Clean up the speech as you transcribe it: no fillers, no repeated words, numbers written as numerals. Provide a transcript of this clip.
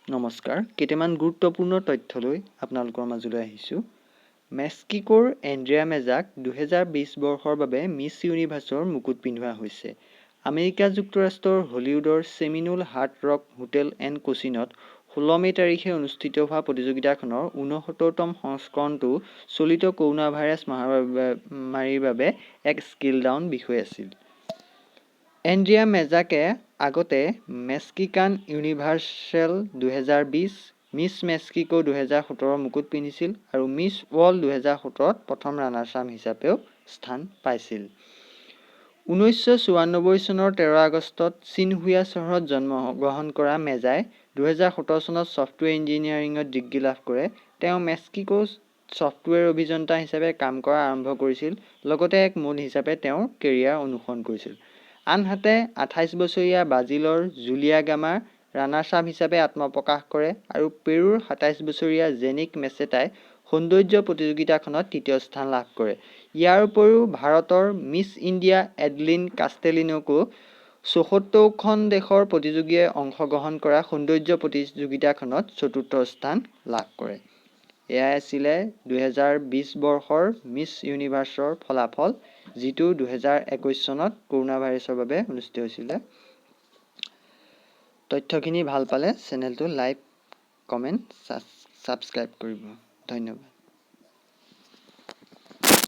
নমস্কাৰ, কেইটামান গুৰুত্বপূৰ্ণ তথ্যলৈ আপোনালোকৰ মাজলৈ আহিছোঁ। মেক্সিকোৰ এণ্ড্ৰিয়া মেজাক 2020 বৰ্ষৰ বাবে মিছ ইউনিভাৰ্ছৰ মুকুট পিন্ধোৱা হৈছে। আমেৰিকা যুক্তৰাষ্ট্ৰৰ হলিউডৰ চেমিনোল হাৰ্ড ৰক হোটেল এণ্ড কোচিনত 16 মে' তাৰিখে অনুষ্ঠিত হোৱা প্ৰতিযোগিতাখনৰ 69তম সংস্কৰণটো চলিত কৰোনা ভাইৰাছ মহামাৰীৰ বাবে এক স্কেল ডাউন বিষয় আছিল। এণ্ড্ৰিয়া মেজাকে আগতে মেক্সিকান ইউনিভাৰ্ছেল 2020, মিছ মেক্সিকো 2017 মুকুট পিন্ধিছিল আৰু মিছ ৱৰ্ল্ড 2017ত প্ৰথম ৰাণাৰ্ছ-আপ হিচাপেও স্থান পাইছিল। 1994 চনৰ 13 আগষ্টত ছিনহুয়া চহৰত জন্মগ্ৰহণ কৰা মেজাই 2017 চনত ছফ্টৱেৰ ইঞ্জিনিয়াৰিঙত ডিগ্ৰী লাভ কৰে। তেওঁ মেক্সিকোত ছফ্টৱেৰ অভিযন্তা হিচাপে কাম কৰা আৰম্ভ কৰিছিল, লগতে এক মডেল হিচাপে তেওঁৰ কেৰিয়াৰ অনুসৰণ কৰিছিল। আনহাতে 28 বছৰীয়া ব্ৰাজিলৰ জুলিয়া গামা ৰাণাৰ্ছ-আপ হিচাপে আত্মপ্ৰকাশ কৰে আৰু পেৰুৰ 27 বছৰীয়া জেনিক মেছেটাই সৌন্দৰ্য প্ৰতিযোগিতাখনত তৃতীয় স্থান লাভ কৰে। ইয়াৰ উপৰিও ভাৰতৰ মিছ ইণ্ডিয়া এডলিন কাষ্টেলিনোকো 74খন দেশৰ প্ৰতিযোগীয়ে অংশগ্ৰহণ কৰা সৌন্দৰ্য প্ৰতিযোগিতাখনত চতুৰ্থ স্থান লাভ কৰে। এয়াই আছিলে 2020 বৰ্ষৰ মিছ ইউনিভাৰ্ছৰ ফলাফল, যিটো 2021 চনত কৰোনা ভাইৰাছৰ বাবে অনুষ্ঠিত হৈছিলে। তথ্যখিনি ভাল পালে চেনেলটো লাইক, কমেণ্ট, ছাবস্ক্ৰাইব কৰিব। ধন্যবাদ।